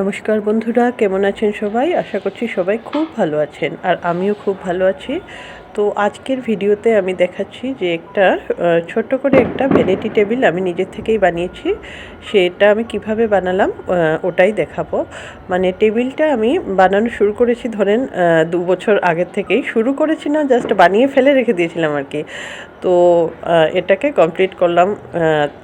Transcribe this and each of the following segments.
নমস্কার বন্ধুরা, কেমন আছেন সবাই? আশা করছি সবাই খুব ভালো আছেন আর আমিও খুব ভালো আছি। তো আজকের ভিডিওতে আমি দেখাচ্ছি যে একটা ছোট্ট করে একটা ভ্যানিটি টেবিল আমি নিজের থেকেই বানিয়েছি। সেটা আমি কিভাবে বানালাম ওটাই দেখাবো। মানে টেবিলটা আমি বানানো শুরু করেছি ধরেন 2 বছর আগের থেকেই শুরু করেছি, না জাস্ট বানিয়ে ফেলে রেখে দিয়েছিলাম আর কি। তো এটাকে কমপ্লিট করলাম।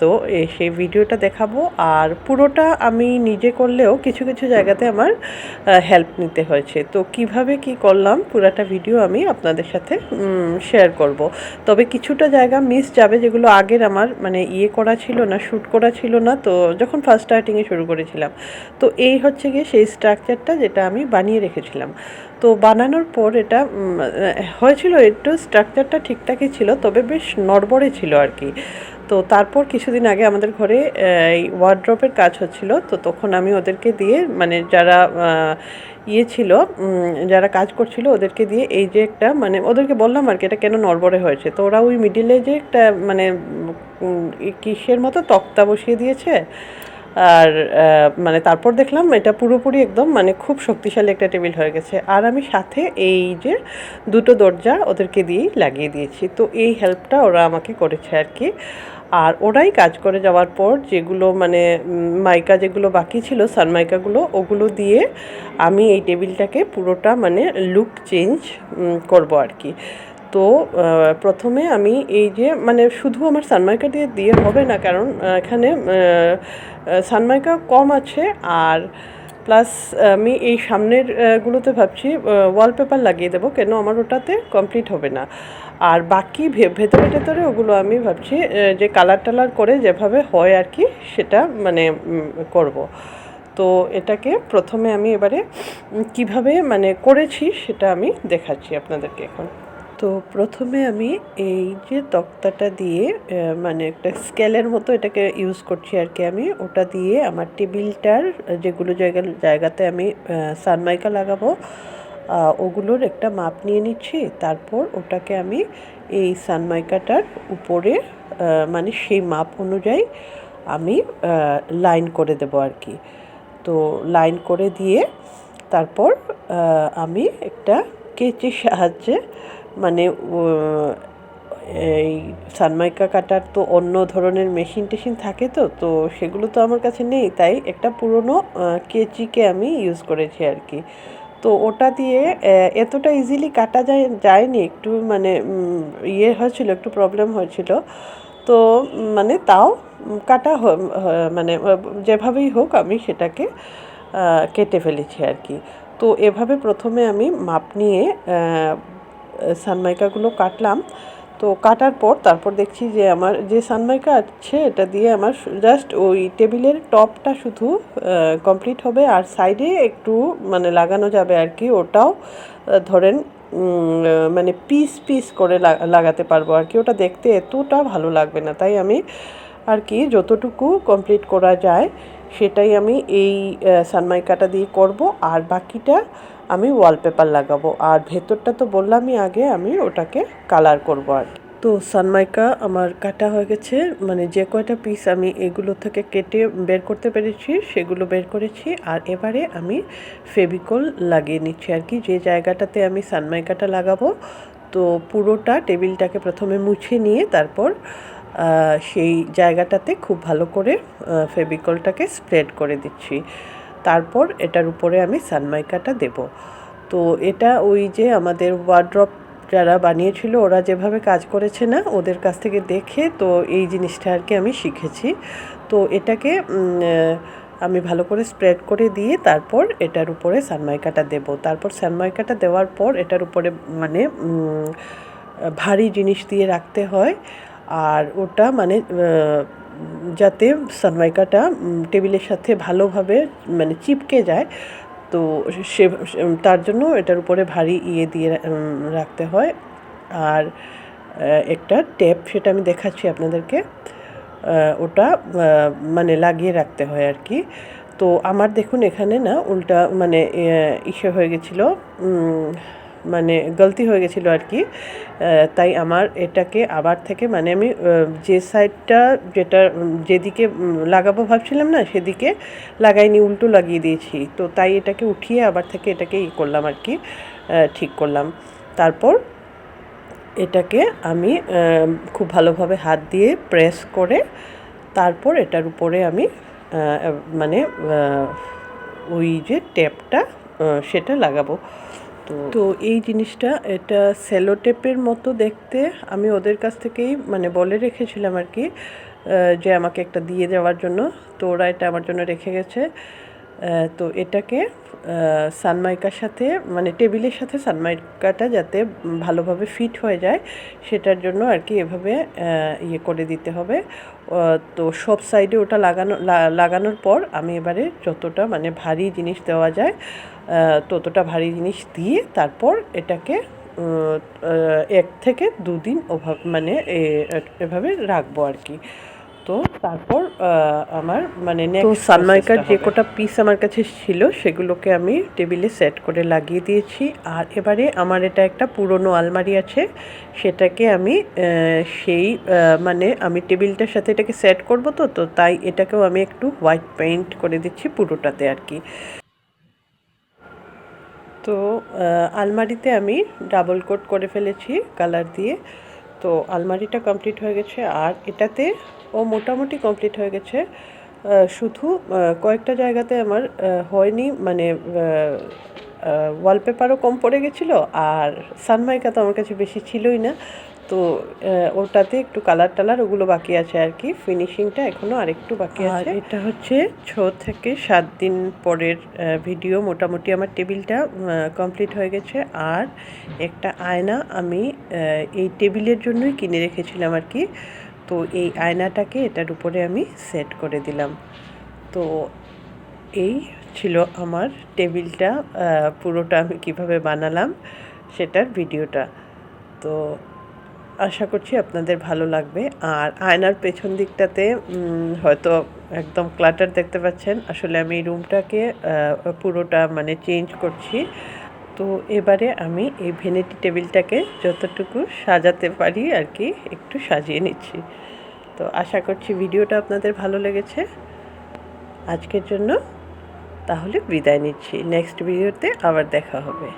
তো সেই ভিডিওটা দেখাবো। আর পুরোটা আমি নিজে করলেও কিছু কিছু জায়গাতে আমার হেল্প নিতে হয়েছে। তো কিভাবে কি করলাম পুরাটা ভিডিও আমি আপনাদের সাথে শেয়ার করব। তবে কিছুটা জায়গা মিস যাবে যেগুলো আগের আমার মানে করা ছিল না, শ্যুট করা ছিল না, তো যখন ফার্স্ট স্টার্টিংয়ে শুরু করেছিলাম। তো এই হচ্ছে গিয়ে সেই স্ট্রাকচারটা যেটা আমি বানিয়ে রেখেছিলাম। তো বানানোর পর এটা হয়েছিল, একটু স্ট্রাকচারটা ঠিকঠাকই ছিল, তবে বেশ নড়বড়ে ছিল আর কি। তো তারপর কিছুদিন আগে আমাদের ঘরে এই ওয়ার্ড্রপের কাজ হচ্ছিল, তো তখন আমি ওদেরকে দিয়ে মানে যারা ছিল, যারা কাজ করছিল ওদেরকে দিয়ে এই যে একটা মানে ওদেরকে বললাম আর কি এটা কেন নড়বড়ে হয়েছে। তো ওরা ওই মিডিলে যে একটা মানে কিসের মতো তক্তা বসিয়ে দিয়েছে। আর মানে তারপর দেখলাম এটা পুরোপুরি একদম মানে খুব শক্তিশালী একটা টেবিল হয়ে গেছে। আর আমি সাথে এই যে দুটো দরজা ওদেরকে দিয়েই লাগিয়ে দিয়েছি। তো এই হেল্পটা ওরা আমাকে করেছে আর কি। আর ওরাই কাজ করে যাওয়ার পর যেগুলো মানে মাইকা যেগুলো বাকি ছিল, সানমাইকাগুলো, ওগুলো দিয়ে আমি এই টেবিলটাকে পুরোটা মানে লুক চেঞ্জ করব আর কি। তো প্রথমে আমি এই যে মানে শুধু আমার সানমাইকা দিয়ে দিয়ে হবে না, কারণ এখানে সানমাইকা কম আছে। আর প্লাস আমি এই সামনের গুলোতে ভাবছি ওয়ালপেপার লাগিয়ে দেবো, কেন আমার ওটাতে কমপ্লিট হবে না। আর বাকি ভেতরে ভেতরে ওগুলো আমি ভাবছি যে কালার টালার করে যেভাবে হয় আর কি সেটা মানে করব। তো এটাকে প্রথমে আমি এবারে কিভাবে মানে করেছি সেটা আমি দেখাচ্ছি আপনাদেরকে এখন। তো প্রথমে আমি এই যে তক্তাটা দিয়ে মানে একটা স্কেলের মতো এটাকে ইউজ করছি আর কি। আমি ওটা দিয়ে আমার টেবিলটার যেগুলো জায়গাতে আমি সানমাইকা লাগাবো ওগুলোর একটা মাপ নিয়ে নিচ্ছি। তারপর ওটাকে আমি এই সানমাইকাটার উপরে মানে সেই মাপ অনুযায়ী আমি লাইন করে দেবো আর কি। তো লাইন করে দিয়ে তারপর আমি একটা কেচির সাহায্যে মানে এই সানমাইকা কাটার তো অন্য ধরনের মেশিন টেশিন থাকে, তো তো সেগুলো তো আমার কাছে নেই, তাই একটা পুরনো কেচিকে আমি ইউজ করেছি আর কি। তো ওটা দিয়ে এতটা ইজিলি কাটা যায়নি, একটু মানে হয়েছিল, একটু প্রবলেম হয়েছিল। তো মানে তাও কাটা মানে যেভাবেই হোক আমি সেটাকে কেটে ফেলেছি আর কি। তো এভাবে প্রথমে আমি মাপ নিয়ে সানমাইকাগুলো কাটলাম। তো কাটার পর তারপর দেখছি যে আমার যে সানমাইকা আছে এটা দিয়ে আমার জাস্ট ওই টেবিলের টপটা শুধু কমপ্লিট হবে, আর সাইডে একটু মানে লাগানো যাবে আর কি। ওটাও ধরেন মানে পিস পিস করে লাগাতে পারবো আর কি। ওটা দেখতে এতটা ভালো লাগবে না, তাই আমি আর কি যতটুকু কমপ্লিট করা যায় সেটাই আমি এই সানমাইকাটা দিয়ে করব। আর বাকিটা আমি ওয়ালপেপার লাগাবো, আর ভেতরটা তো বললামই আগে আমি ওটাকে কালার করব আর কি। তো সানমাইকা আমার কাটা হয়ে গেছে, মানে যে কয়টা পিস আমি এগুলো থেকে কেটে বের করতে পেরেছি সেগুলো বের করেছি। আর এবারে আমি ফেভিকল লাগিয়ে নিচ্ছি আর কি, যে জায়গাটাতে আমি সানমাইকাটা লাগাবো। তো পুরোটা টেবিলটাকে প্রথমে মুছে নিয়ে তারপর সেই জায়গাটাতে খুব ভালো করে ফেভিকলটাকে স্প্রেড করে দিচ্ছি। তারপর এটার উপরে আমি সানমাইকাটা দেব। তো এটা ওই যে আমাদের ওয়ার্ড্রপ যারা বানিয়েছিল ওরা যেভাবে কাজ করেছে না, ওদের কাছ থেকে দেখে তো এই জিনিসটা আর কি আমি শিখেছি। তো এটাকে আমি ভালো করে স্প্রেড করে দিয়ে তারপর এটার উপরে সানমাইকাটা দেব। তারপর সানমাইকাটা দেওয়ার পর এটার উপরে মানে ভারী জিনিস দিয়ে রাখতে হয়। আর ওটা মানে যাতে সানমাইকাটা টেবিলের সাথে ভালোভাবে মানে চিপকে যায়, তো সে তার জন্য এটার উপরে ভারী দিয়ে রাখতে হয়। আর একটা টেপ, সেটা আমি দেখাচ্ছি আপনাদেরকে, ওটা মানে লাগিয়ে রাখতে হয় আর কি। তো আমার দেখুন এখানে না উল্টা মানে ইসে হয়ে গেছিলো, মানে গলতি হয়ে গেছিলো আর কি। তাই আমার এটাকে আবার থেকে মানে আমি যে সাইডটা যেদিকে লাগাবো ভাবছিলাম না সেদিকে লাগাইনি, উল্টো লাগিয়ে দিয়েছি। তো তাই এটাকে উঠিয়ে আবার থেকে এটাকে করলাম আর কি, ঠিক করলাম। তারপর এটাকে আমি খুব ভালোভাবে হাত দিয়ে প্রেস করে তারপর এটার উপরে আমি মানে ওই যে টেপটা সেটা লাগাবো। তো এই জিনিসটা এটা সেলো টেপের মতো দেখতে, আমি ওদের কাছ থেকেই মানে বলে রেখেছিলাম আর কি, যে আমাকে একটা দিয়ে দেওয়ার জন্য। তো ওরা এটা আমার জন্য রেখে গেছে। তো এটাকে সানমাইকার সাথে মানে টেবিলের সাথে সানমাইকাটা যাতে ভালোভাবে ফিট হয়ে যায় সেটার জন্য আর কি এভাবে ইয়ে করে দিতে হবে। তো সব সাইডে ওটা লাগানোর পর আমি এবারে যতটা মানে ভারী জিনিস দেওয়া যায় ততটা ভারী জিনিস দিয়ে তারপর এটাকে 1 থেকে 2 দিন মানে এভাবে রাখবো আর কি। তো তারপর আমার মানে তো সানমাইকার যে কটা পিস আমার কাছে ছিল সেগুলোকে আমি টেবিলে সেট করে লাগিয়ে দিয়েছি। আর এবারে আমার এটা একটা পুরনো আলমারি আছে, সেটাকে আমি সেই মানে আমি টেবিলটার সাথে এটাকে সেট করবো। তো তাই এটাকেও আমি একটু হোয়াইট পেইন্ট করে দিচ্ছি পুরোটাতে আর কি। তো আলমারিতে আমি ডাবল কোট করে ফেলেছি কালার দিয়ে। তো আলমারিটা কমপ্লিট হয়ে গেছে আর এটাতে মোটামুটি কমপ্লিট হয়ে গেছে। শুধু কয়েকটা জায়গাতে আমার হয়নি, মানে ওয়ালপেপারও কম পড়ে গেছিলো আর সানমাইকা তো আমার কাছে বেশি ছিলই না। তো ওটাতে একটু কালার টালার ওগুলো বাকি আছে আর কি, ফিনিশিংটা এখনও আরেকটু বাকি আছে। এটা হচ্ছে 6 থেকে 7 দিন পরের ভিডিও। মোটামুটি আমার টেবিলটা কমপ্লিট হয়ে গেছে। আর একটা আয়না আমি এই টেবিলের জন্যই কিনে রেখেছিলাম আর কি। তো এই আয়নাটাকে এটার উপরে আমি সেট করে দিলাম। তো এই ছিল আমার টেবিলটা, পুরোটা আমি কিভাবে বানালাম সেটার ভিডিওটা। তো আশা করছি আপনাদের ভালো লাগবে। আর আয়নার পেছন দিকটাতে হয়তো একদম ক্লাটার দেখতে পাচ্ছেন, আসলে আমি এই রুমটাকে পুরোটা মানে চেঞ্জ করছি। তো এবারে আমি এই ভ্যানিটি টেবিলটাকে যতটুকু সাজাতে পারি আর কি একটু সাজিয়ে নিচ্ছি। তো আশা করছি ভিডিওটা আপনাদের ভালো লেগেছে। আজকের জন্য তাহলে বিদায় নিচ্ছি, নেক্সট ভিডিওতে আবার দেখা হবে।